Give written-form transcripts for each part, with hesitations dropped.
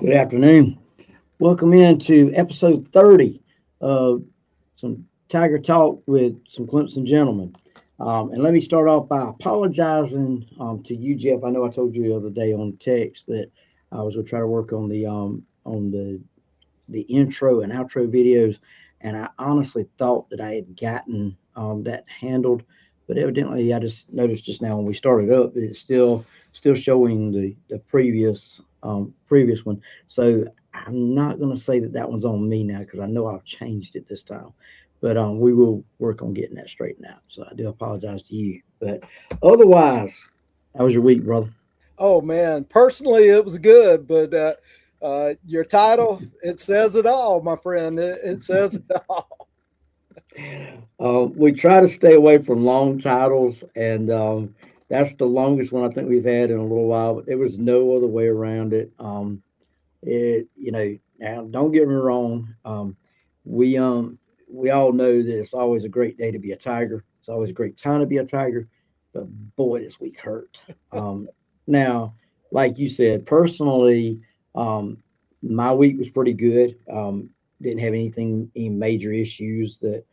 Good afternoon. Welcome into episode 30 of some Tiger Talk with some Clemson gentlemen. And let me start off by apologizing to you, Jeff. I know I told you the other day on text that I was going to try to work on the intro and outro videos, and I honestly thought that I had gotten that handled, but evidently I just noticed just now when we started up that it's still showing the previous one. So I'm not going to say that that one's on me now because I know I've changed it this time. But we will work on getting that straightened out. So I do apologize to you. But otherwise, how was your week, brother? Oh man, personally it was good, but your title it says it all, my friend. It says it all. We try to stay away from long titles, and that's the longest one I think we've had in a little while. But there was no other way around it. Now don't get me wrong. We um, we all know that it's always a great day to be a Tiger. It's always a great time to be a Tiger. But boy, this week hurt. Now, like you said, personally, um, my week was pretty good. Didn't have any major issues that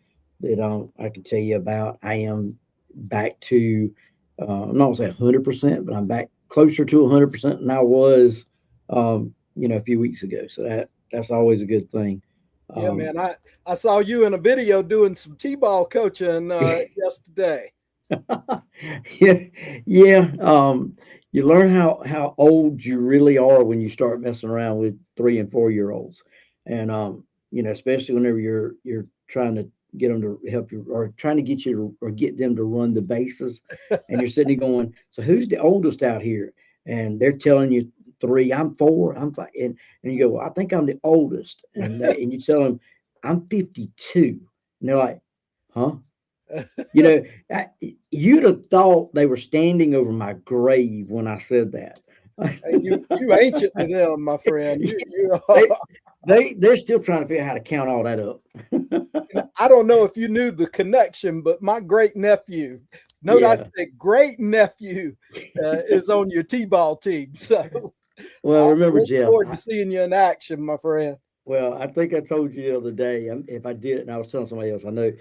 I can tell you about. I am back to I'm not gonna say 100%, but I'm back closer to 100% than I was a few weeks ago. So that's always a good thing. Yeah, Um, man. I saw you in a video doing some t-ball coaching yesterday. yeah, yeah. You learn how old you really are when you start messing around with 3 and 4 year olds, and especially whenever you're trying to get them to help you or trying to get you or get them to run the bases, and you're sitting there going, "So who's the oldest out here?" And they're telling you three, I'm four, I'm five, and you go, "Well, I think I'm the oldest," and you tell them, "I'm 52," and they're like, "Huh?" You know, I, you'd have thought they were standing over my grave when I said that. Hey, you ancient to them, my friend. You are. they they're still trying to figure out how to count all that up. I don't know if you knew the connection, but my great nephew, note I Yeah. said great nephew, is on your t-ball team. So Well, I remember, look Jeff. forward to seeing you in action, my friend. Well, I think I told you the other day. If I did, and I was telling somebody else, I know.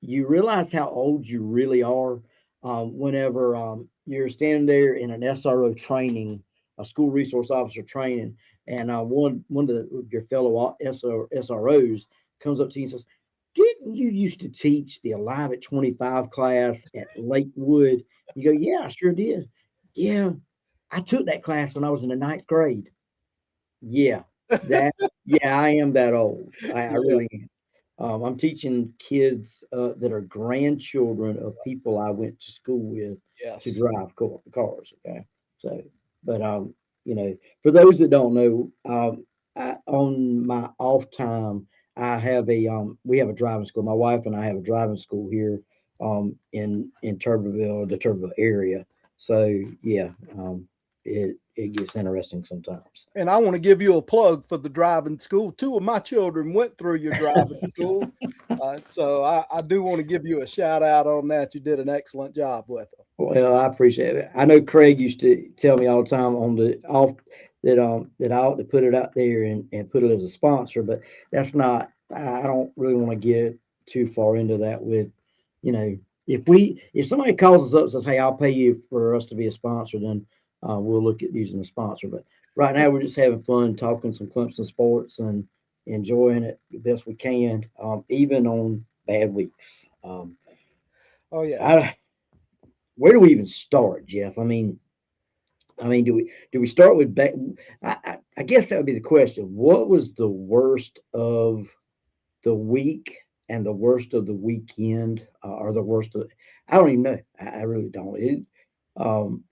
You realize how old you really are whenever you're standing there in an SRO training, a school resource officer training, and one of your fellow SROs comes up to you and says, "Didn't you used to teach the Alive at 25 class at Lakewood?" You go, "Yeah, I sure did. Yeah, I took that class when I was in the ninth grade." Yeah, that yeah, I am that old. I Yeah. really am. I'm teaching kids that are grandchildren of people I went to school with to Yes. drive cars. Okay, so but for those that don't know, on my off time, I have a we have a driving school. My wife and I have a driving school here in Tuberville, the Tuberville area. So yeah, it gets interesting sometimes. And I want to give you a plug for the driving school. Two of my children went through your driving school. So I do want to give you a shout out on that. You did an excellent job with them. Well, I appreciate it. I know Craig used to tell me all the time on the off that I ought to put it out there and put it as a sponsor, but that's not. I don't really want to get too far into that. With you know, if somebody calls us up and says, "Hey, I'll pay you for us to be a sponsor," then we'll look at using a sponsor. But right now, we're just having fun talking some Clemson sports and enjoying it the best we can, even on bad weeks. Oh yeah. I Where do we even start, Jeff? I mean, do we start with I guess that would be the question. What was the worst of the week and the worst of the weekend, or the worst of? I don't even know. I really don't. Um,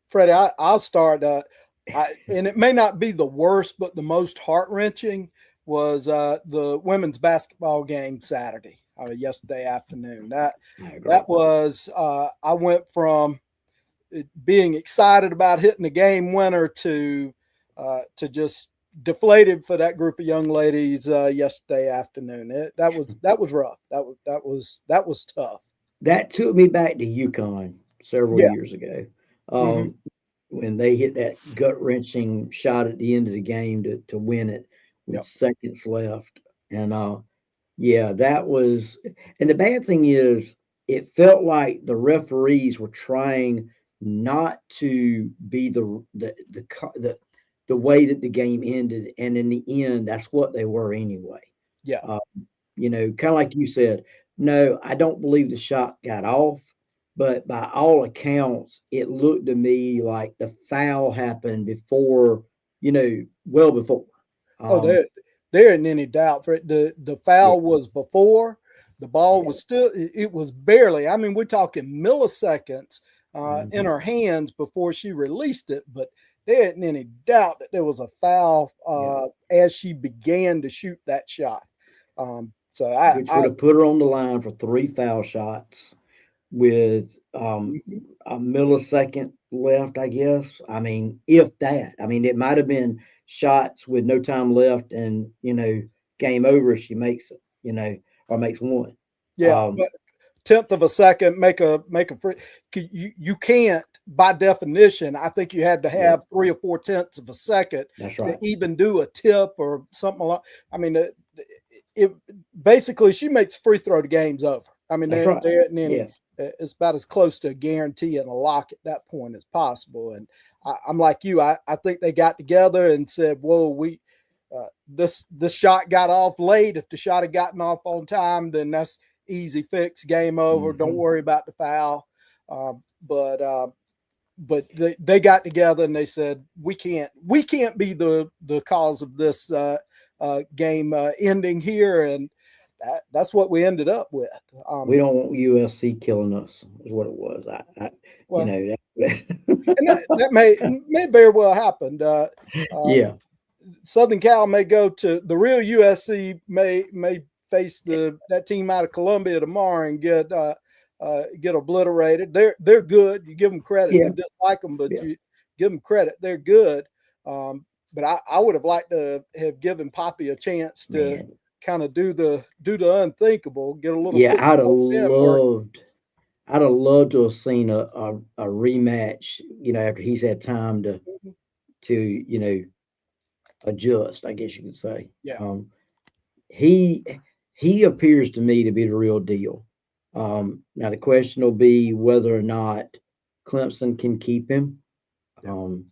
Freddie, I'll start. And it may not be the worst, but the most heart wrenching was the women's basketball game Saturday, yesterday afternoon. I agree. That was I went from being excited about hitting the game winner to just deflated for that group of young ladies yesterday afternoon. That was rough. That was tough. That took me back to UConn several Yeah. years ago. Hmm. Um, when they hit that gut wrenching shot at the end of the game to win it with Yep. seconds left. And yeah, that was. And the bad thing is, it felt like the referees were trying not to be the way that the game ended, and in the end, that's what they were anyway. Yeah. Uh, kind of like you said, no, I don't believe the shot got off, but by all accounts, it looked to me like the foul happened before, well before. Oh, Um, there isn't any doubt for it. The yeah, foul was before the ball yeah, was still. It was barely. I mean, we're talking milliseconds in hmm her hands before she released it. But there isn't any doubt that there was a foul yeah, as she began to shoot that shot. So which would have put her on the line for three foul shots with Mhm. a millisecond left, I guess. I mean, if that. I mean, it might have been shots with no time left and, game over if she makes it, or makes one. Yeah, Um, but tenth of a second make a free. You can't by definition. I think you had to yeah, have 3 or 4 tenths of a second that's to right. even do a tip or something like. I mean, it basically she makes free throw, the game's over. I mean, That's right. there isn't any. Yeah. It's about as close to a guarantee and a lock at that point as possible. And I'm like you. I think they got together and said, "Whoa, this shot got off late. If the shot had gotten off on time, then that's easy fix, game over. Don't hmm worry about the foul." But they got together and they said we can't be the cause of this game ending here, and that's what we ended up with. We Um, don't want USC killing us, is what it was. well, and that, that may very well happen. Uh, yeah. Southern Cal may go to the real USC may face that team out of Columbia tomorrow and get obliterated. They're good. You give them credit. Yeah. You dislike them, but Yeah. you give them credit. They're good. But I would have liked to have given Poppy a chance to Man. kind of do the unthinkable, get a little Yeah, physical pen work. I'd have loved to have seen a rematch, after he's had time to, adjust, I guess you could say. Yeah, He he appears to me to be the real deal. Now the question will be whether or not Clemson can keep him. yeah, Um,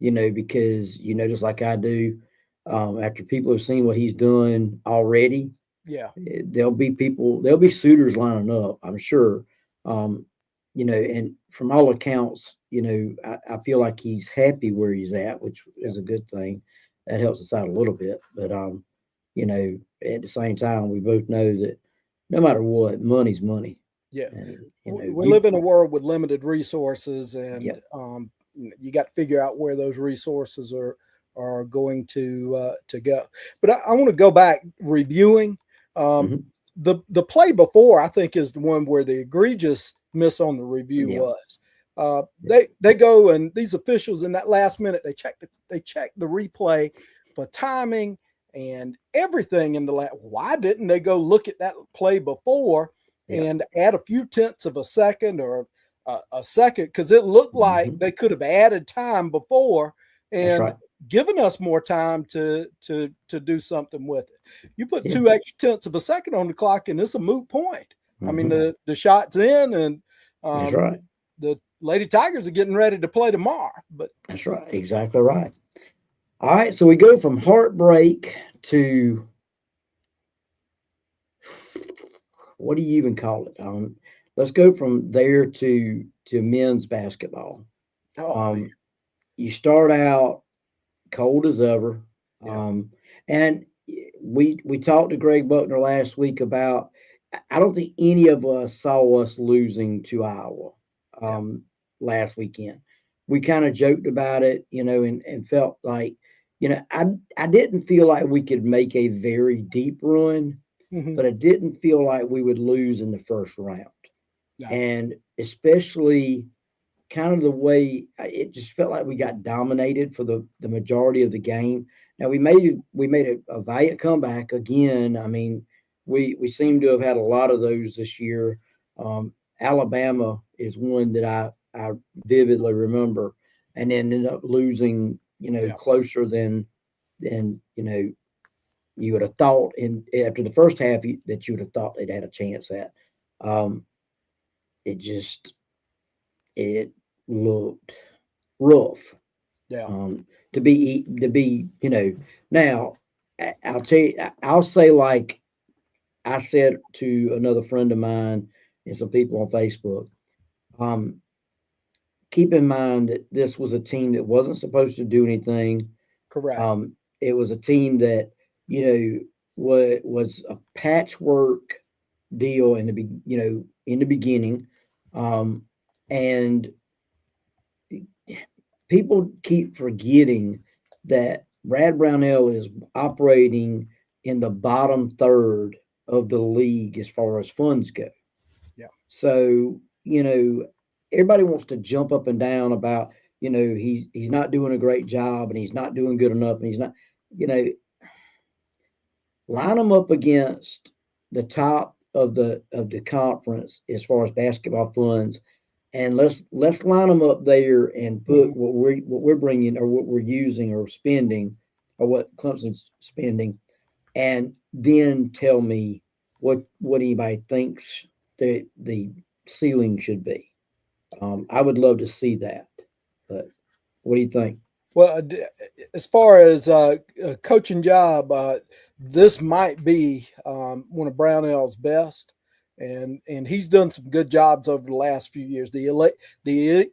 because just like I do, after people have seen what he's done already, yeah, there'll be suitors lining up, I'm sure. Um, and from all accounts, I feel like he's happy where he's at, which yeah, is a good thing. That helps us out a little bit. But at the same time, we both know that no matter what, money's money. yeah. And We you live in a world with limited resources, and yep. you got to figure out where those resources are going to go. But I want to go back reviewing um, hmm the play before. I think is the one where the egregious miss on the review Yeah. was. Yeah. They go, and these officials in that last minute they check the replay for timing and everything in the last. Why didn't they go look at that play before Yeah. and add a few tenths of a second or a second? Because it looked like hmm they could have added time before That's and right. given us more time to do something with it. You put Yeah. 2 extra tenths of a second on the clock, and it's a moot point. I mean, hmm the shot's in, and That's um, right. the Lady Tigers are getting ready to play tomorrow. But That's right. Exactly right. All right. So we go from heartbreak to what do you even call it? Let's go from there to men's basketball. oh man, Um, you start out cold as ever, yeah, and we talked to Greg Buckner last week about. I don't think any of us saw us losing to Iowa yeah, um, last weekend. We kind of joked about it, and felt like, I didn't feel like we could make a very deep run, hmm, but I didn't feel like we would lose in the first round. no, And especially kind of the way it just felt like we got dominated for the majority of the game. Now we made a valiant comeback again. I mean, we seem to have had a lot of those this year. Alabama is one that I vividly remember, and then ended up losing, Yeah. closer than you would have thought. In after the first half, that you would have thought they'd had a chance at. Um, it just it looked rough. Yeah. To be now. I'll tell you. I'll say, like I said to another friend of mine and some people on Facebook. Um, Keep in mind that this was a team that wasn't supposed to do anything. Correct. It was a team that was a patchwork deal in the beginning, um, and people keep forgetting that Brad Brownell is operating in the bottom third of the league as far as funds go. Yeah. So, everybody wants to jump up and down about, he's not doing a great job and he's not doing good enough and he's not, you know, line them up against the top of the conference as far as basketball funds, and let's line them up there and Hmm. put what we're bringing or what we're using or spending or what Clemson's spending, and then tell me what anybody thinks the ceiling should be. I would love to see that, but what do you think? Well, as far as a coaching job, this might be one of Brownell's best, and he's done some good jobs over the last few years. The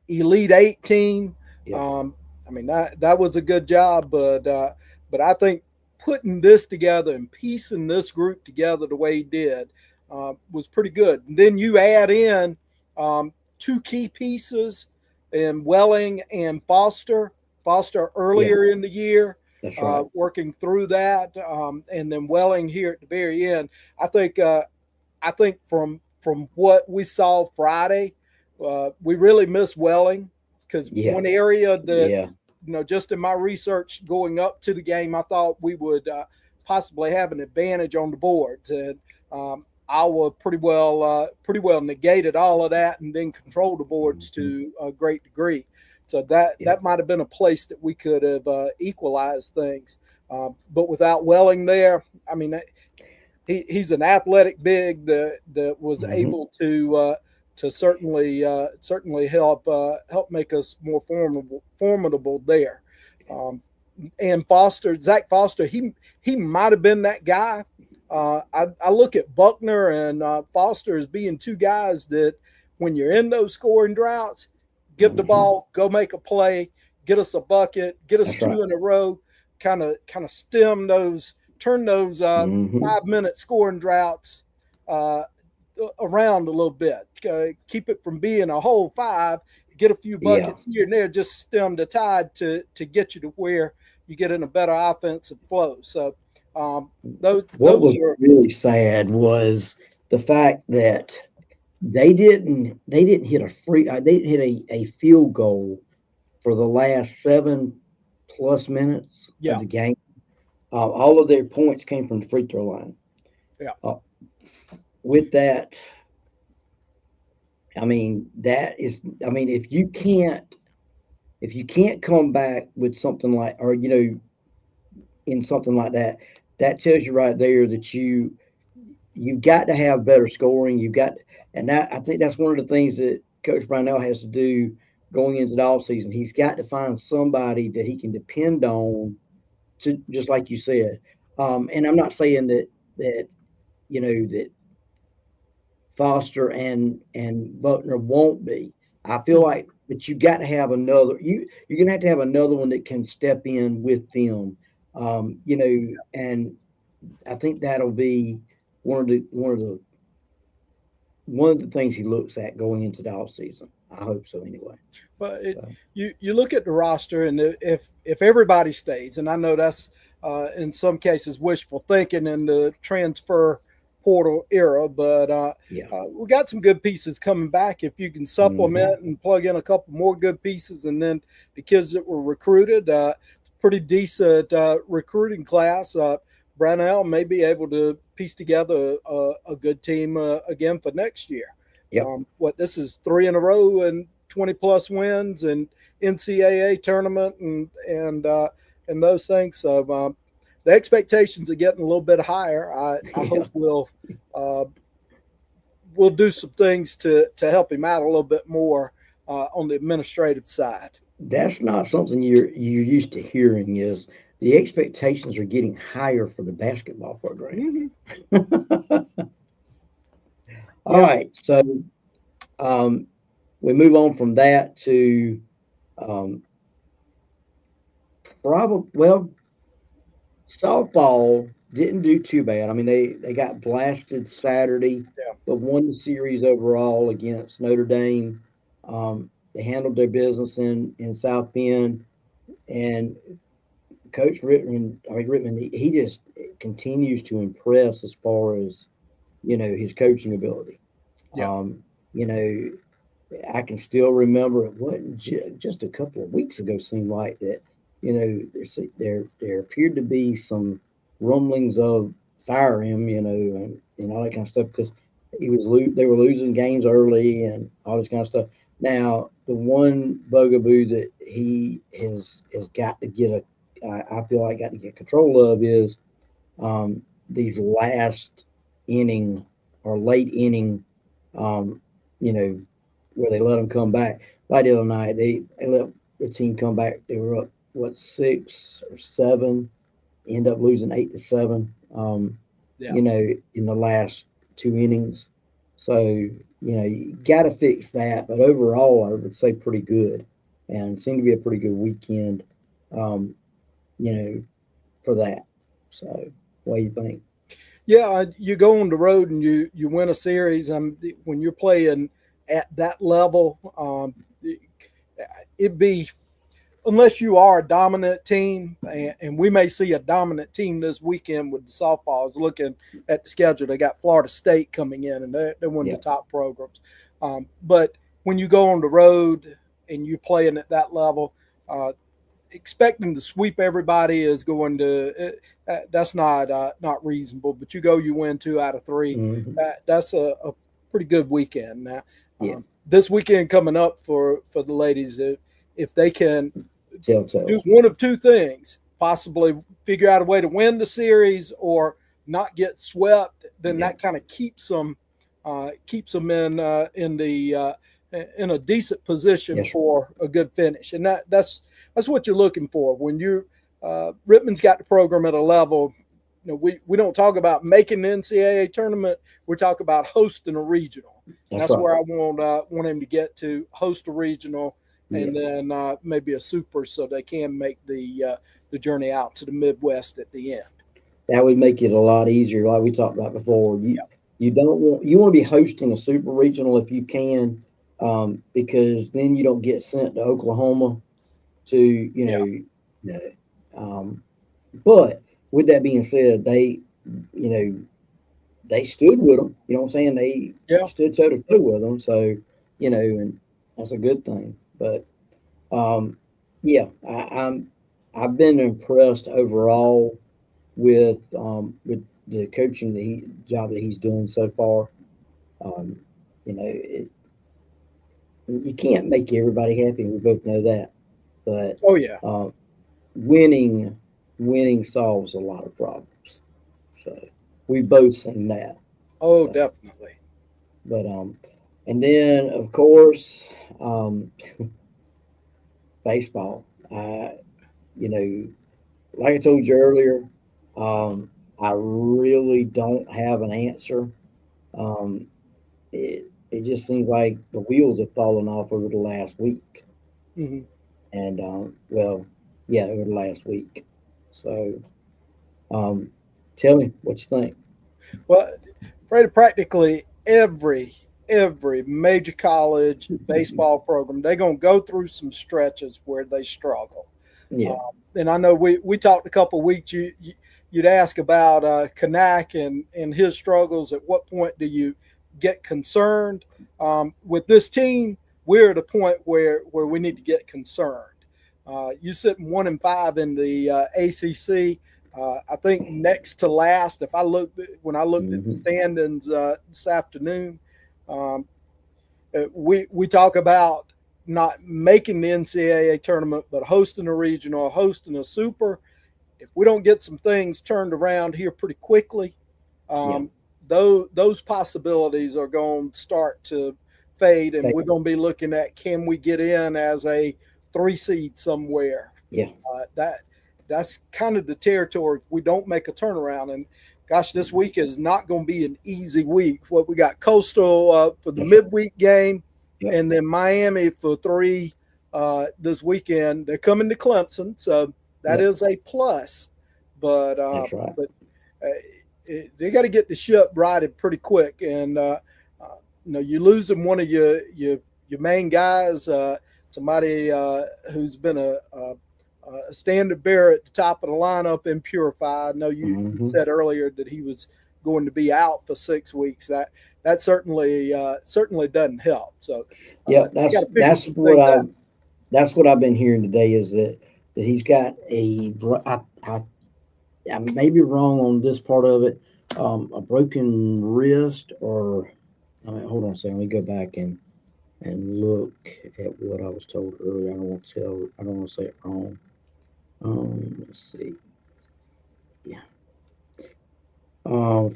Elite Eight team, Yeah. um, I mean that was a good job, but I think putting this together and piecing this group together the way he did was pretty good. And then you add in two key pieces in Welling and Foster Yeah, earlier in the year, that's right. working through that, and then Welling here at the very end. I think from what we saw Friday, we really miss Welling because Yeah, one area that yeah, just in my research going up to the game, I thought we would possibly have an advantage on the boards, and Iowa pretty well negated all of that and then controlled the boards mhm, to a great degree. So that yeah, that might have been a place that we could have equalized things, but without Welling there, I mean, he's an athletic big that was mhm, able to certainly help make us more formidable there. Um, and Zach Foster, he might have been that guy. I look at Buckner and Foster as being two guys that when you're in those scoring droughts, get the mhm. ball, go make a play, get us a bucket, get us That's right. two in a row, kind of stem those, turn those Mhm. 5 minute scoring droughts uh, around a little bit. Keep it from being a whole five. Get a few Yeah. buckets here and there, just stem the tide to get you to where you get in a better offensive flow. So What those was are really sad was the fact that they didn't hit they didn't hit a field goal for the last 7 plus minutes of yeah, the game. All of their points came from the free throw line. yeah, Uh, with that, I mean that is, I mean, if you can't come back with something like, or in something like that, that tells you right there that you've got to have better scoring. And that, I think that's one of the things that Coach Brownell has to do going into the off season. He's got to find somebody that he can depend on to, just like you said. And I'm not saying that that Foster and Buckner won't be. I feel mhm, like that you got to have another. You're gonna have to have another one that can step in with them. And I think that'll be one of the one of the one of the things he looks at going into the off season. I hope so anyway. but So you look at the roster, and if everybody stays, and I know that's in some cases wishful thinking in the transfer portal era, but yeah. we got some good pieces coming back. If you can Hmm. supplement and plug in a couple more good pieces, and then the kids that were recruited, pretty decent recruiting class. Brownell may be able to piece together a good team again for next year. Yep. What this is three in a row and 20 plus wins, NCAA tournament and those things. So the expectations are getting a little bit higher. I Yeah, hope uh, we'll do some things to help him out a little bit more on the administrative side. that's not something you're used to hearing. Is the expectations are getting higher for the basketball program? Mm-hmm. All Yeah, right, so um, we move on from that to um, probably well, softball didn't do too bad. I mean, they got blasted Saturday, yeah, but won the series overall against Notre Dame. They handled their business in South Bend, and Coach Rittman, he just continues to impress as far as his coaching ability. yeah. You know, I can still remember it wasn't just a couple of weeks ago. Seemed like that. There appeared to be some rumblings of fire him. And all that kind of stuff because they were losing games early and all this kind of stuff. Now the one bugaboo that he has got to get I feel like got to get control of is these last inning or late inning, um, you know, where they let them come back. Like the other night, they let the team come back. They were up what 6 or 7, end up losing 8-7. Yeah. In the last 2 innings. So you got to fix that. But overall, I would say pretty good, and seemed to be a pretty good weekend. Um, you know, for that. So, what do you think? Yeah, you go on the road and you win a series. When you're playing at that level, it'd be unless you are a dominant team, and we may see a dominant team this weekend with the softballs. Looking at the schedule, they got Florida State coming in, and they're one of the Yeah, top programs. But when you go on the road and you're playing at that level, expecting to sweep everybody is going to that's not reasonable. But you go, you win 2 out of 3. hmm That's a pretty good weekend. Now, yeah. this weekend coming up for the ladies, if they can do Telltales. one of two things, possibly figure out a way to win the series or not get swept, then Yeah, that kind of keeps them in the in a decent position yes, sir. for a good finish, and that's what you're looking for when you Rittman's got the program at a level. We don't talk about making the NCAA tournament. We talk about hosting a regional. That's That's right. where I want him to get to host a regional, Yeah, and then maybe a super, so they can make the journey out to the Midwest at the end. that would make it a lot easier. Like we talked about before, you want to be hosting a super regional if you can, because then you don't get sent to Oklahoma to Yeah, um, but with that being said, you know they stood with them. You know what I'm saying? They yeah, stood toe to toe with them. So and that's a good thing. But um, yeah, I've been impressed overall with the coaching job that he's doing so far. Um, you can't make everybody happy. We both know that, but oh yeah, uh, winning winning solves a lot of problems. So we've both seen that. oh So, definitely. but and then of course baseball. You know, like I told you earlier, I really don't have an answer. Um, it just seems like the wheels have fallen off over the last week, Hmm. and well, yeah, over the last week. So, um, tell me what you think. Well, Freddie, practically every major college baseball program, they're gonna go through some stretches where they struggle. Yeah, And I know we talked a couple of weeks. You'd ask about Kanak and his struggles. At what point do you get concerned? With this team, we're at a point where we need to get concerned. You're sitting 1-5 in the ACC. I think next to last. If I looked when I looked at the hmm standings this afternoon, um, we talk about not making the NCAA tournament, but hosting a regional, hosting a super. If we don't get some things turned around here pretty quickly, Yeah. um, those possibilities are going to start to fade, and They, we're going to be looking at, can we get in as a 3 seed somewhere? yeah. That's kind of the territory if we don't make a turnaround. And gosh, this week is not going to be an easy week. What we got Coastal for the That's right. midweek game, Yep. and then Miami for 3 this weekend. They're coming to Clemson, so that Yep. is a plus. But That's right. uh, they got to get the ship righted pretty quick. And you losing one of your main guys, somebody who's been a standard bearer at the top of the lineup in Purify. I know you Hmm. said earlier that he was going to be out for 6 weeks. That certainly doesn't help. So Yeah. they got to figure some things out. That's what I've been hearing today is that he's got I may be wrong on this part of it, a broken wrist or I mean, hold on a second. Let me go back and look at what I was told earlier. I don't want to say it wrong. Let's see. Yeah.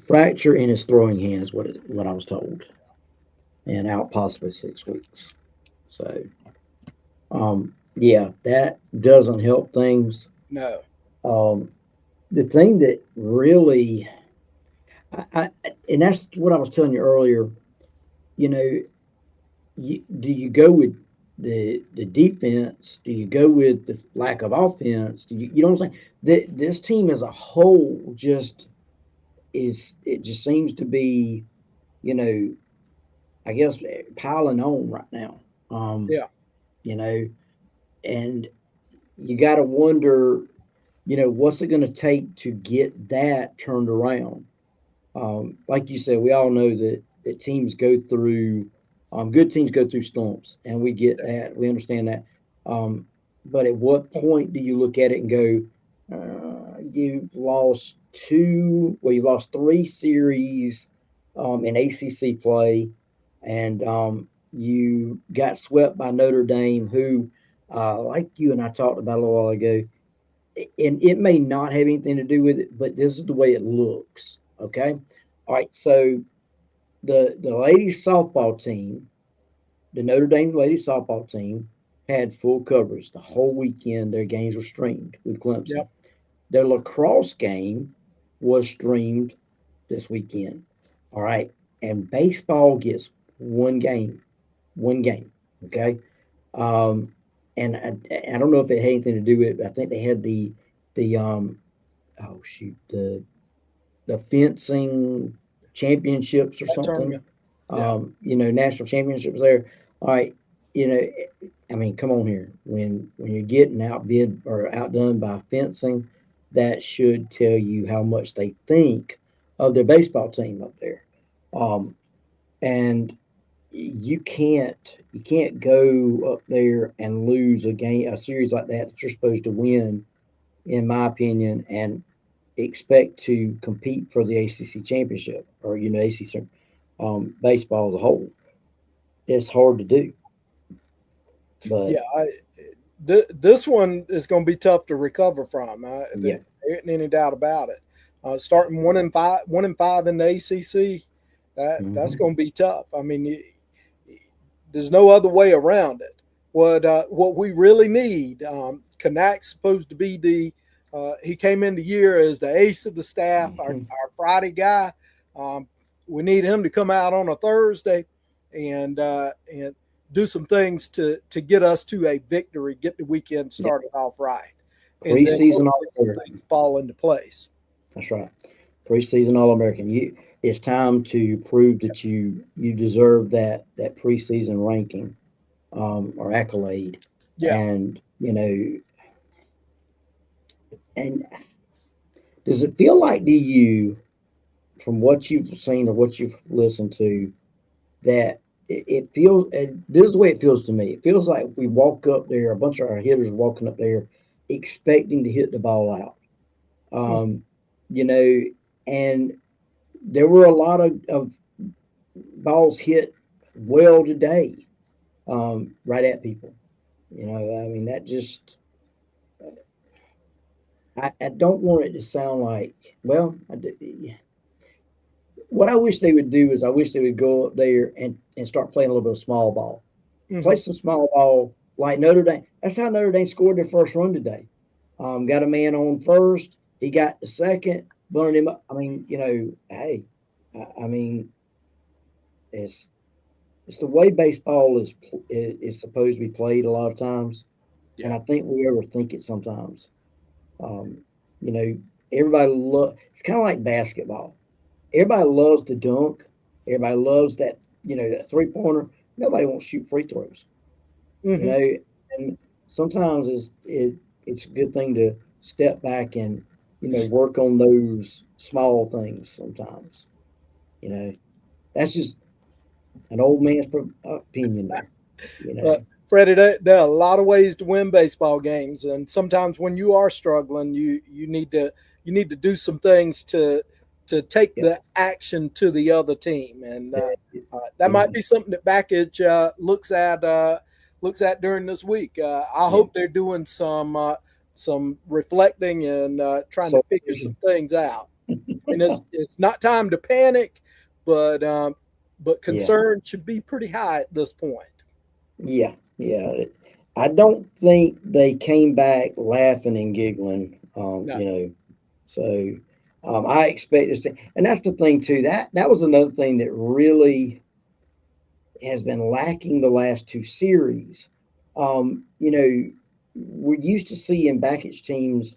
Fracture in his throwing hand is what I was told, and out possibly 6 weeks. So, yeah, that doesn't help things. No. Um, the thing that really, I and that's what I was telling you earlier. You know, do you go with the defense? Do you go with the lack of offense? You know what I'm saying? This team as a whole just it just seems to be, you know, I guess piling on right now. Um, Yeah. you know, and you got to wonder, what's it going to take to get that turned around? Like you said, we all know that teams go through, good teams go through slumps, and we get that. We understand that. But at what point do you look at it and go, you lost 3 series in ACC play, and you got swept by Notre Dame, who, like you and I talked about a little while ago, and it may not have anything to do with it, but this is the way it looks. Okay. All right. So the ladies softball team, the Notre Dame ladies softball team, had full coverage the whole weekend. Their games were streamed with Clemson. Yep. Their lacrosse game was streamed this weekend. All right. And baseball gets one game. One game. Okay. Um, and I don't know if it had anything to do with it, but I think they had the oh shoot, the fencing championships or That something. tournament. Yeah. National championships there. All right, you know, I mean, come on here. When you're getting outbid or outdone by fencing, that should tell you how much they think of their baseball team up there. Um, and you can't go up there and lose a series like that you're supposed to win, in my opinion, and expect to compete for the ACC championship or ACC baseball as a whole. It's hard to do, but Yeah. This one is going to be tough to recover from. yeah. There isn't any doubt about it. Starting 1-5 in the ACC, that's Hmm. going to be tough. I mean, there's no other way around it. What we really need, Kanak's supposed to be he came in the year as the ace of the staff, Hmm. our Friday guy. Um, we need him to come out on a Thursday and do some things to get us to a victory, get the weekend Yeah. started off right, and then Preseason All hopefully some things American. fall into place. That's right. Preseason All American. It's time to prove that you deserve that preseason ranking, or accolade, Yeah. and and does it feel like to you, from what you've seen or what you've listened to, that it feels, this is the way it feels to me. It feels like we walk up there, a bunch of our hitters walking up there expecting to hit the ball out. Mm. Um, you know, and there were a lot of balls hit well today. right at people. I mean, that just, I don't want it to sound like, well, what I wish they would do is I wish they would go up there and start playing a little bit of small ball. Play Hmm. some small ball like Notre Dame. That's how Notre Dame scored their first run today. Got a man on first. He got the second, bunted him up. I mean, hey, I mean, it's it's the way baseball is supposed to be played a lot of times, and Yeah. I think we overthink it sometimes. Um, you know, everybody It's kind of like basketball. Everybody loves to dunk. Everybody loves that 3 pointer. Nobody wants to shoot free throws. You Hmm. know, and sometimes it's a good thing to step back and work on those small things. Sometimes, you know, that's just an old man's opinion there. You know, Freddie, there are a lot of ways to win baseball games, and sometimes when you are struggling, you need to do some things to take yeah, the action to the other team, and that yeah, might be something that Backage looks at during this week. I yeah. hope they're doing some reflecting and trying to So figure some things out. And it's not time to panic, but yeah, concern should be pretty high at this point. yeah. I don't think they came back laughing and giggling. No. So I expect this to, and that's the thing too. That was another thing that really has been lacking the last two series. We're used to seeing Beckett's teams,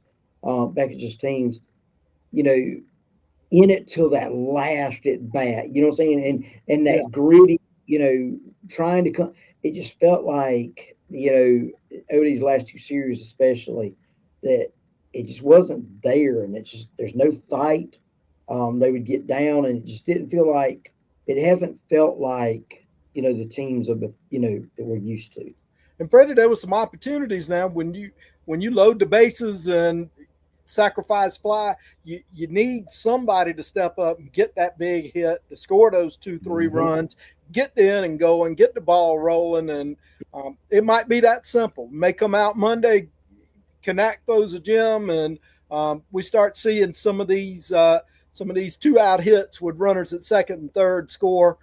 you know, in it till that last at bat. You know what I'm saying? And Yeah. that gritty, trying to come. It just felt like over these last two series, especially, that it just wasn't there, and it's just there's no fight. They would get down, and it just didn't feel like it hasn't felt like the teams that we're used to. And Freddie, there was some opportunities now when you load the bases and sacrifice fly, you need somebody to step up and get that big hit to score those 2 3 Hmm. runs, get the inning going, get the ball rolling, and it might be that simple. May come out Monday, connect those a gym, and we start seeing some of these 2 out hits with runners at second and third score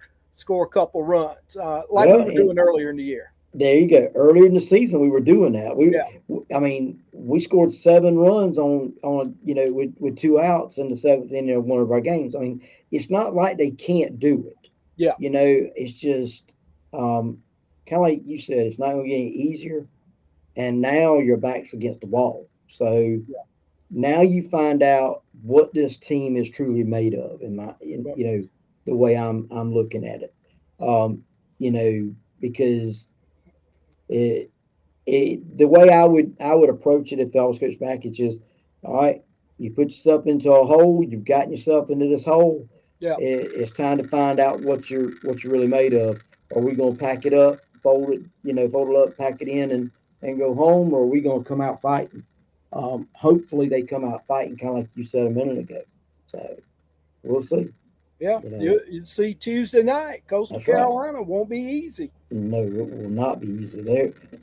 a couple runs like we Well, were and doing earlier in the year. there you go. Earlier in the season, we were doing that. Yeah, I mean, we scored 7 runs with 2 outs in the seventh inning of one of our games. I mean, it's not like they can't do it. yeah, It's just kind of like you said. It's not going to get any easier, and now your back's against the wall. So yeah. now you find out what this team is truly made of. The way I'm looking at it. Because the way I would approach it if I was Coach Mack, it's just all right. You put yourself into a hole. You've gotten yourself into this hole. Yeah. It's time to find out what you're really made of. Are we going to pack it up, fold it up, pack it in, and go home, or are we going to come out fighting? Hopefully, they come out fighting, kind of like you said a minute ago. So we'll see. Yeah, You know, you see Tuesday night, Coastal that's right. Carolina won't be easy. No, it will not be easy.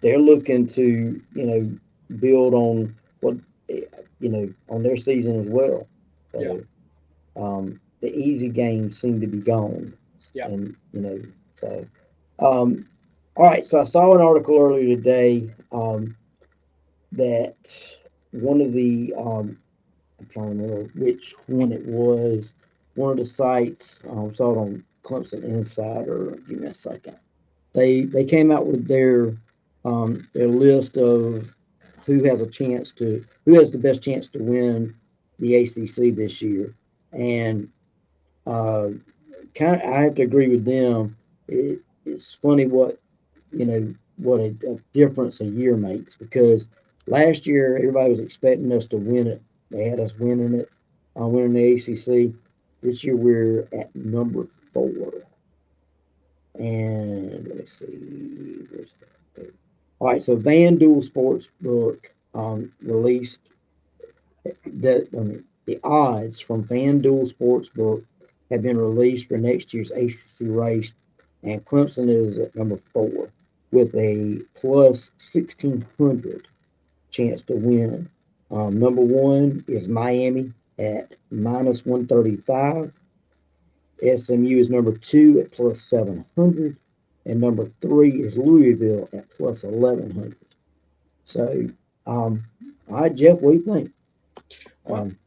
They're looking to build on what on their season as well. Yeah, So the easy games seem to be gone, yeah. and so um, all right. So I saw an article earlier today that one of the I'm trying to remember which one it was. One of the sites saw it on Clemson Insider. Give me a second. They came out with their list of who has the best chance to win the ACC this year, and uh, kind of I have to agree with them. It's funny what a difference a year makes, because last year everybody was expecting us to win it. They had us winning the ACC. This year we're at number 4. And let me see. All right, so FanDuel Sportsbook released the odds from FanDuel Sportsbook have been released for next year's ACC race, and Clemson is at number 4. with a plus 1600 chance to win. Number one is Miami at minus 135. SMU is number two at plus 700. And number three is Louisville at plus 1100. So, all right, Jeff, what do you think? Well, Um,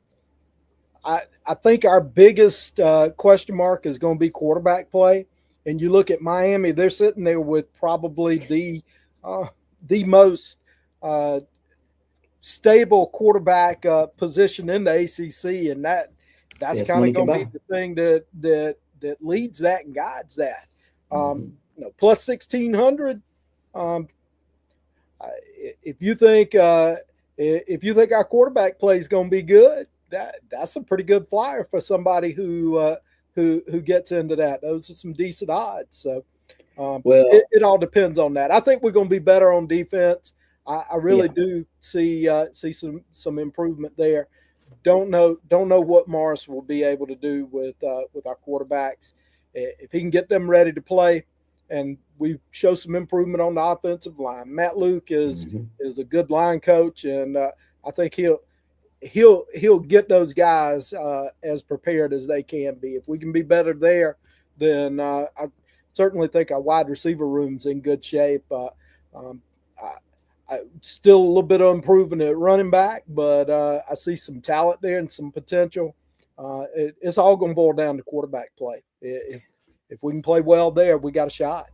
I think our biggest question mark is going to be quarterback play. And you look at Miami; they're sitting there with probably uh, the most uh, stable quarterback position in the ACC, and that's best kind of money can going to be buy. the thing that leads that and guides that. Mm-hmm. Plus 1600. Um, if you think our quarterback play is going to be good, that's a pretty good flyer for somebody who gets into that. Those are some decent odds. So Well, it all depends on that. I think we're going to be better on defense. I really yeah. do see some improvement there. Don't know what Morris will be able to do with our quarterbacks if he can get them ready to play, and we show some improvement on the offensive line. Matt Luke Mm-hmm. is a good line coach, and I think he'll get those guys as prepared as they can be. If we can be better there, then I certainly think our wide receiver room's in good shape. Um, I, still a little bit of improvement at running back, but I see some talent there and some potential. It's all going to boil down to quarterback play. If we can play well there, we got a shot.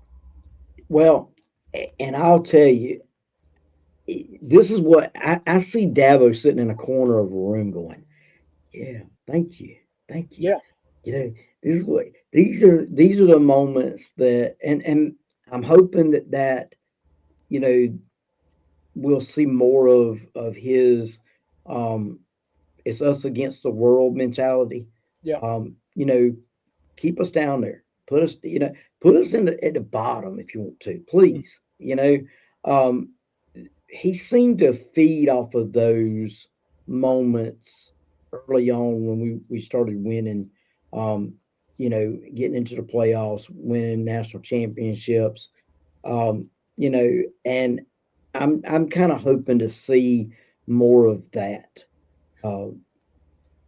Well, and I'll tell you, this is what I see Dabo sitting in a corner of a room going, yeah, thank you. Thank you. Yeah, You know, this is what these are the moments that and I'm hoping that you know we'll see more of his um it's us against the world mentality. yeah, You know, keep us down there. Put us in at the bottom if you want to, please. Um, he seemed to feed off of those moments early on when we started winning. Getting into the playoffs, winning national championships. Um, and I'm kind of hoping to see more of that. Uh,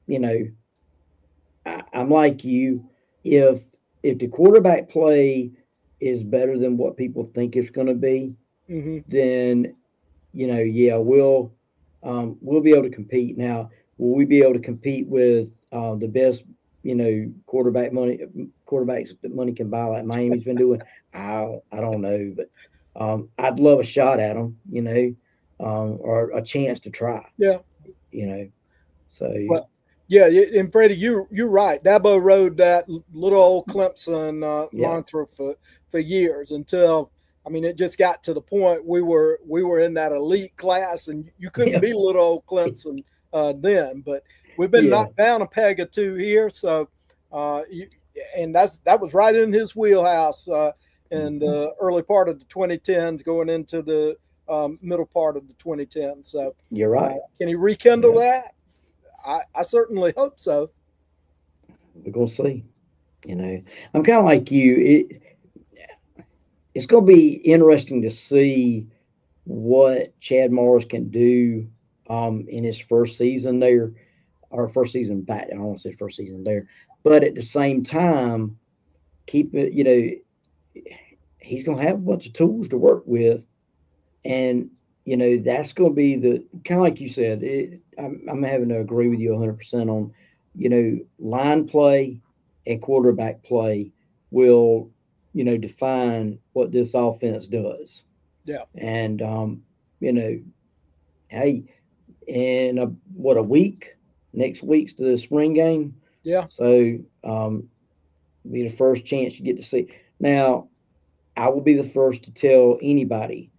you know, I'm like you. If if the quarterback play is better than what people think it's going to be, hmm then yeah, we'll be able to compete. Now, will we be able to compete with the best quarterbacks that money can buy like Miami's been doing? I don't know, but I'd love a shot at them, or a chance to try, yeah. you know. So Well, yeah, and Freddie, you're right. Dabo rode that little old Clemson yeah, mantra for years until I mean it just got to the point we were in that elite class, and you couldn't yeah, be little old Clemson then. But we've been yeah. knocked down a peg or two here, so you, and that was right in his wheelhouse in Mhm. the early part of the 2010s, going into the middle part of the 2010s. So You're right. can he rekindle Yeah, that? I certainly hope so. we're gonna see. I'm kind of like you. It's going to be interesting to see what Chad Morris can do in his first season there, or first season back. I don't want to say first season there, but at the same time, keep it. He's going to have a bunch of tools to work with, and that's going to be the kind of like you said. I'm having to agree with you 100% on line play and quarterback play will define what this offense does. Yeah, And you know, hey, in a week, next week's the spring game, yeah, so be the first chance you get to see. Now, I will be the first to tell anybody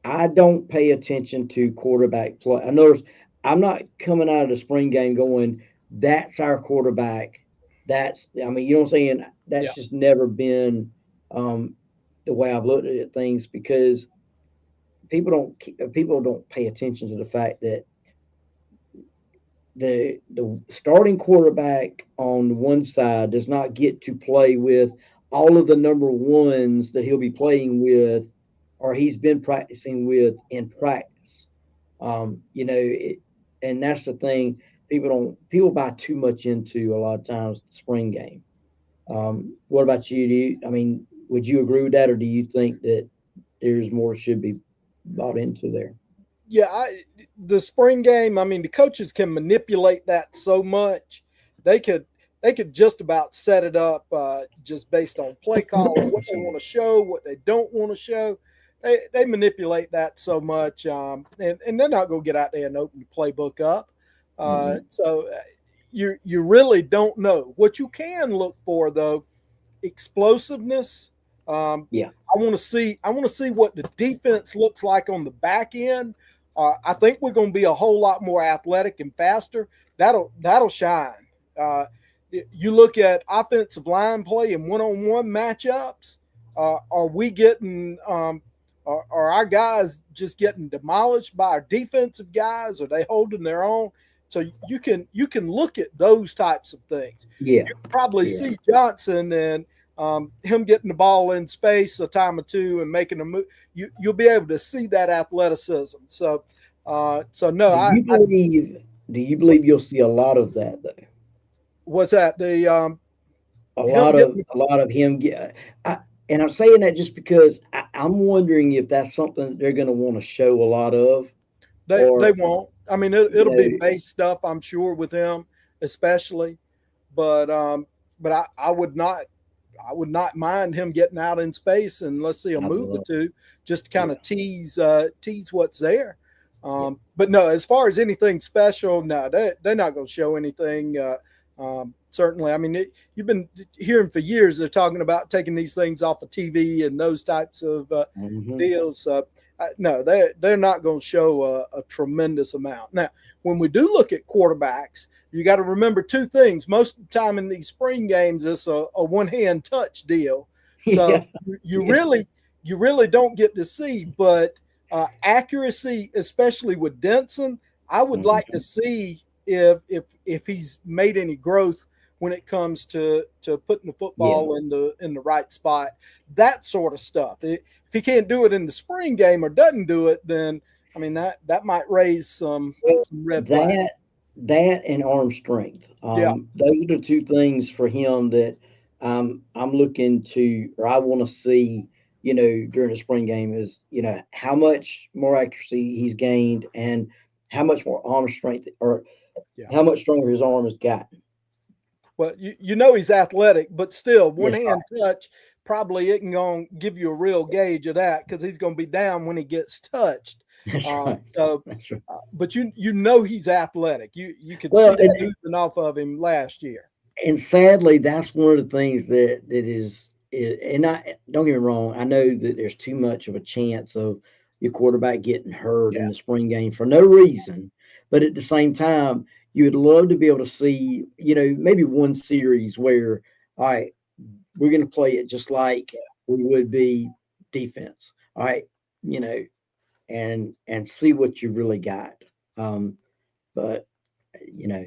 I don't pay attention to quarterback play. I notice I'm not coming out of the spring game going, "That's our quarterback." I mean, you know what I'm saying? yeah, That's just never been um, the way I've looked at things because people don't pay attention to the fact that the starting quarterback on one side does not get to play with all of the number ones that he'll be playing with or he's been practicing with in practice. You know, and that's the thing. People buy too much into a lot of times the spring game. What about you? I mean, would you agree with that, or do you think that there's more should be bought into there? Yeah, the spring game. I mean, the coaches can manipulate that so much. They could they could just about set it up just based on play call and what they want to show, what they don't want to show. They manipulate that so much, and they're not going to get out there and open the playbook up. Mhm. So you really don't know. What you can look for though, explosiveness. Yeah, I want to see what the defense looks like on the back end. I think we're going to be a whole lot more athletic and faster. That'll shine. You look at offensive line play and one-on-one matchups. Are we getting? Are our guys just getting demolished by our defensive guys? Are they holding their own? So you can look at those types of things. yeah, You probably yeah. see Johnson and him getting the ball in space a time or two and making a move. You'll be able to see that athleticism. So no, Do you I believe? Do you believe you'll see a lot of that though? was that the him getting A lot of him get. And I'm saying that just because I'm wondering if that's something that they're going to want to show a lot of, they or won't. I mean, you it'll be know, base stuff, I'm sure, with him especially. But I would not mind him getting out in space and let's see a I move or love, two just to kind yeah, of tease what's there. yeah, But no, as far as anything special, no, they're not going to show anything. Certainly, I mean, you've been hearing for years they're talking about taking these things off of TV and those types of hmm, deals. No, they're not going to show a tremendous amount. Now, when we do look at quarterbacks, you got to remember two things. Most of the time in these spring games, it's a one hand touch deal. So yeah, you yeah, really don't get to see, but accuracy, especially with Denson, I would like to hmm, see if he's made any growth when it comes to putting the yeah. football in the right spot, that sort of stuff. If he can't do it in the spring game or doesn't do it, then I mean that might raise Well, some red flags. that and arm strength. Yeah, Those are the two things for him that I'm looking to, or I want to see. You know, during the spring game is how much more accuracy he's gained and how much more arm strength or yeah. how much stronger his arm has gotten. Well, you know he's athletic, but still, one That's hand right. touch probably isn't going to give you a real gauge of that because he's going to be down when he gets touched. That's right. So, That's right. but you know he's athletic. You could see Well, that oozing off of him last year. and sadly, that's one of the things that is, and I don't get me wrong. I know that there's too much of a chance of your quarterback getting hurt Yeah, in the spring game for no reason, but at the same time, you would love to be able to see, maybe one series where, all right, we're going to play it just like we would be defense, all right, you know, and see what you really got. But you know,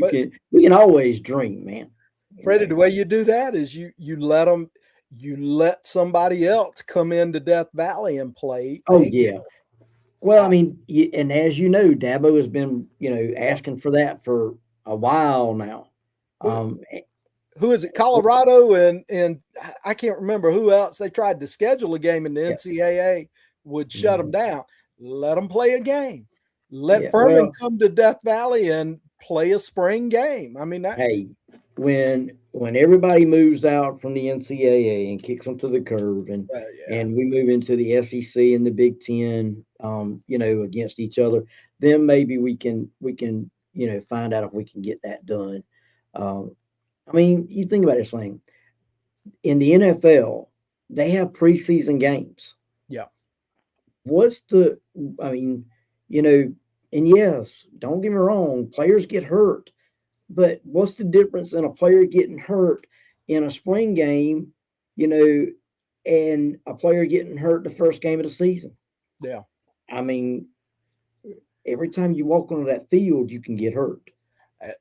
but we can always dream, man. You Freddie, know. the way you do that is you let somebody else come into Death Valley and play Oh a yeah. game. Well, I Uh, mean, and as you know, Dabo has been, asking for that for a while now. who, Um, who is it? Colorado and I can't remember who else. They tried to schedule a game in the yeah, NCAA, would shut them mhm, down. Let them play a game. Let yeah. Furman Well, come to Death Valley and play a spring game. I mean that. hey, when everybody moves out from the NCAA and kicks them to the curb, Yeah, and we move into the SEC and the Big Ten, against each other, then maybe we can find out if we can get that done. Um, I mean, you think about this thing in the NFL, they have preseason games. yeah, What's the, I mean, you know, and yes, don't get me wrong, players get hurt, but what's the difference in a player getting hurt in a spring game, you know, and a player getting hurt the first game of the season? yeah. I mean, every time you walk onto that field, you can get hurt.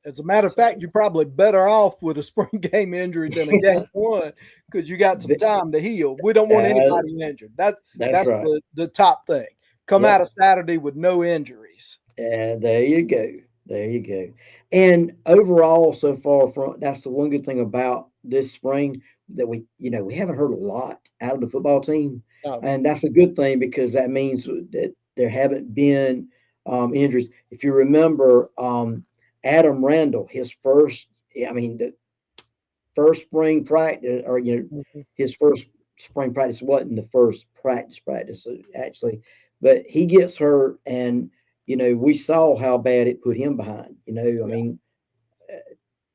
As a matter of fact, you're probably better off with a spring game injury than a game one because you got some time to heal. We don't want Uh, anybody injured. that's That's right. the top thing. Come out Yep. of Saturday with no injuries. There you go. There you go. And overall, so far from that's the one good thing about this spring that we haven't heard a lot out of the football team, No. and that's a good thing because that means that there haven't been injuries. If you remember, Adam Randall, his first, I mean, the first spring practice, or Mhm. his first spring practice wasn't the first practice actually, but he gets hurt, and we saw how bad it put him behind. I Yeah. mean,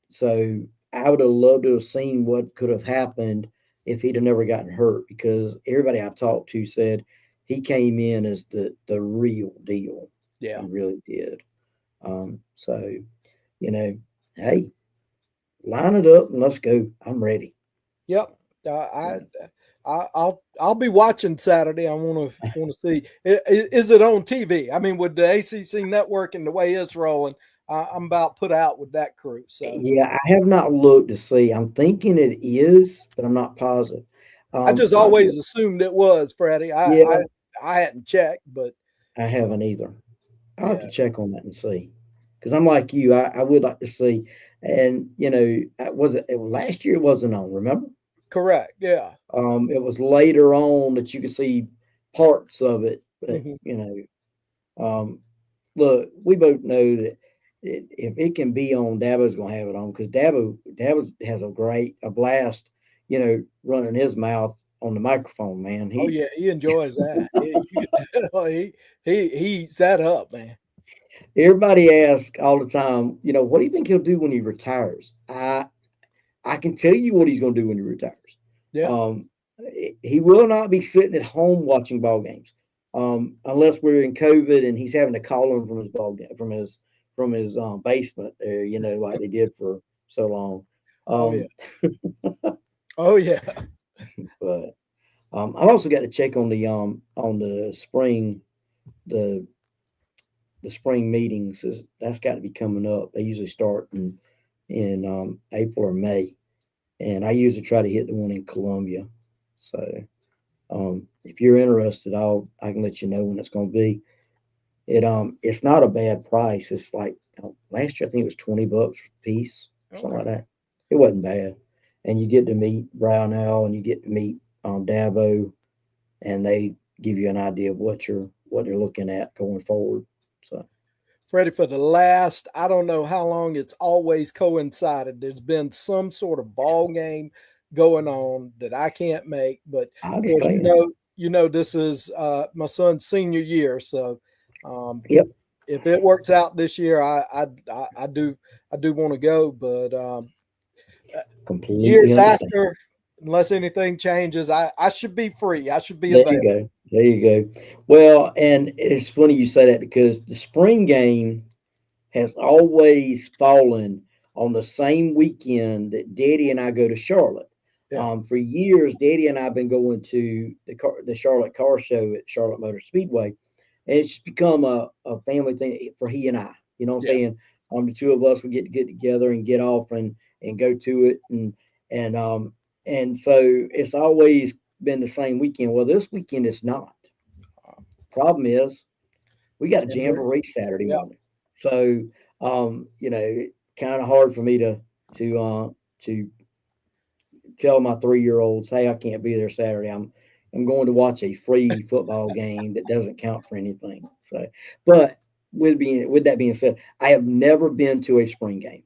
so I would have loved to have seen what could have happened if he'd have never gotten hurt, because everybody I talked to said he came in as the real deal. Yeah. He really did. So you know, hey, line it up and let's go. I'm ready. Yep. I'll be watching Saturday. I want to see. Is it on TV? I mean, with the ACC network and the way it's rolling, I'm about put out with that crew. So Yeah, I have not looked to see. I'm thinking it is, but I'm not positive. I just I always assumed it was Freddie. Yeah, I hadn't checked, but I haven't either. I'll have to yeah, check on that and see. Because I'm like you, I would like to see. And it was last year? It wasn't on. Remember? correct. Yeah. It was later on that you could see parts of it. But Hmm. um, look, we both know that if it can be on, Dabo's going to have it on, because Dabo has a blast, running his mouth on the microphone. Man, Oh he yeah, he enjoys that. You can tell he eats that up, man. everybody asks all the time, what do you think he'll do when he retires? I can tell you what he's going to do when he retires. Yeah. Um, he will not be sitting at home watching ball games, unless we're in COVID and he's having to call him from his ball game, from his basement there, like they did for so long. Oh yeah. Um, Oh yeah. but I've also got to check on the the spring meetings. That's got to be coming up. They usually start in April or May, and I usually try to hit the one in Columbia. So if you're interested, I can let you know when it's going to be. It's not a bad price. It's like last year I think it was $20 a piece, something like Okay. that. It wasn't bad, and you get to meet Brownell and you get to meet Dabo, and they give you an idea of what you're looking at going forward. So Freddie, for the last, I don't know how long, it's always coincided. There's been some sort of ball game going on that I can't make, but I of course, understand. this is my son's senior year, so um, Yep, if it works out this year, I do want to go, but completely years understand. after, unless anything changes, I should be free. I should be There you available. go. There you go. Well, and it's funny you say that, because the spring game has always fallen on the same weekend that Daddy and I go to Charlotte. Yeah, For years, Daddy and I have been going to the Charlotte Car Show at Charlotte Motor Speedway, and it's just become a family thing for he and I. You know what I'm yeah, saying? The two of us would get together and get off and go to it, and um and so it's always been the same weekend. Well, this weekend it's not. Problem is, we got a Jamboree. jamboree Saturday Yeah, morning. So, kind of hard for me to tell my 3-year-olds, hey, I can't be there Saturday. I'm going to watch a free football game that doesn't count for anything. So, but with that being said, I have never been to a spring game.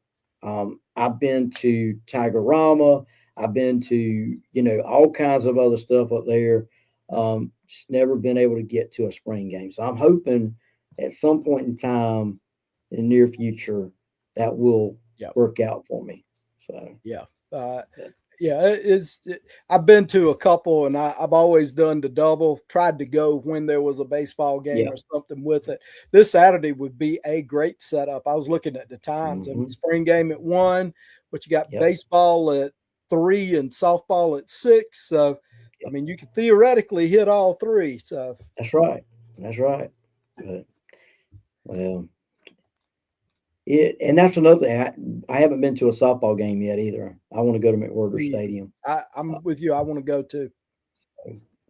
I've been to Tigerama. I've been to all kinds of other stuff up there. Just never been able to get to a spring game. So I'm hoping at some point in time in the near future that will yeah, work out for me. So, yeah. Uh, yeah, I've been to a couple, and I've always done the double. Tried to go when there was a baseball game yeah. or something with it. This Saturday would be a great setup. I was looking at the times, and Hmm. spring game at 1, but you got Yep. baseball at 3 and softball at 6. So, I Yep. mean, you could theoretically hit all three. So, That's right. That's right. But well, And that's another thing. I haven't been to a softball game yet either. I want to go to McWhorter Me either. Stadium. Uh, I'm with you. I want to go too.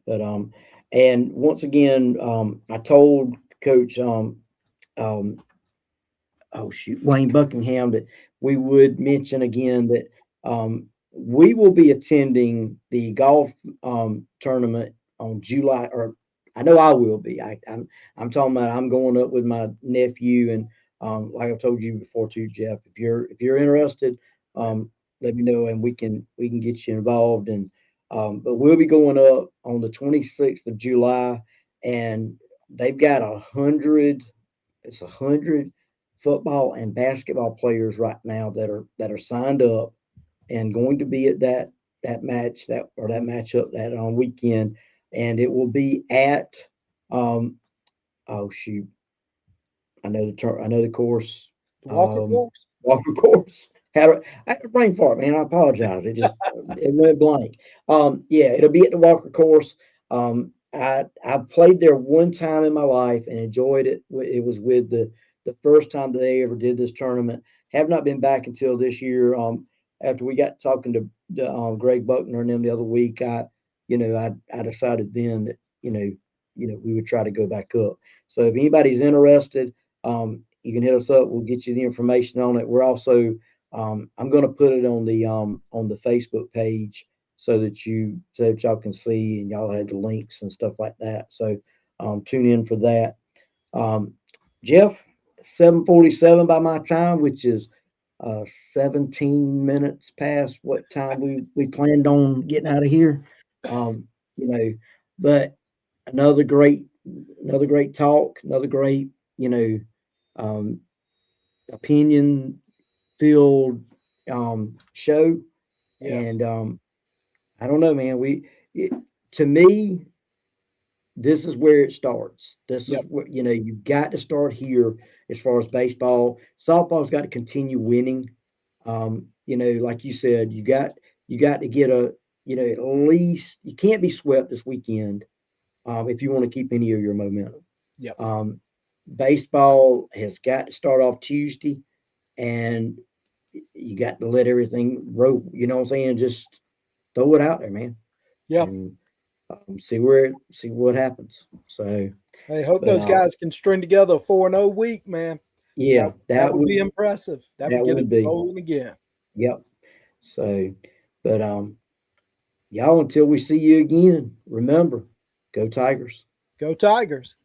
but and once again, I told Coach um, oh shoot, Wayne Buckingham that we would mention again that we will be attending the golf tournament on July, or I know I will be. I'm talking about I'm going up with my nephew, and like I told you before too, Jeff. If you're interested, Yeah. let me know and we can get you involved. And but we'll be going up on the 26th of July, and they've got 100. It's 100 football and basketball players right now that are signed up and going to be at that match that matchup that on weekend, and it will be at um oh shoot, I know the course, The Walker um course. Walker course. I had a brain fart, man. I apologize. It went blank. Yeah, it'll be at the Walker course. I played there one time in my life and enjoyed it. It was with the first time that they ever did this tournament. Have not been back until this year. After we got talking to Greg Buckner and them the other week, I decided then that we would try to go back up. So if anybody's interested, you can hit us up. We'll get you the information on it. We're also I'm going to put it on the Facebook page so that y'all can see and y'all have the links and stuff like that. So tune in for that. Um, Jeff, 7:47 by my time, which is 17 minutes past what time we planned on getting out of here. Um, you know, but another great another great talk, another great um, opinion filled show, Yes. and I don't know, man. It, to me, this is where it starts. This is Yep. what you've got to start here as far as baseball. Softball's got to continue winning. Like you said, you got to get at least you can't be swept this weekend if you want to keep any of your momentum. Yep. Um, Baseball has got to start off Tuesday, and you got to let everything roll. You know what I'm saying? Just throw it out there, man, Yep. and see what happens. So, Hey, hope but those guys can string together a 4-0 week, man. yeah, That would be impressive. That would that get us would be, rolling again. yep. So, but y'all, until we see you again, remember, go Tigers. Go Tigers.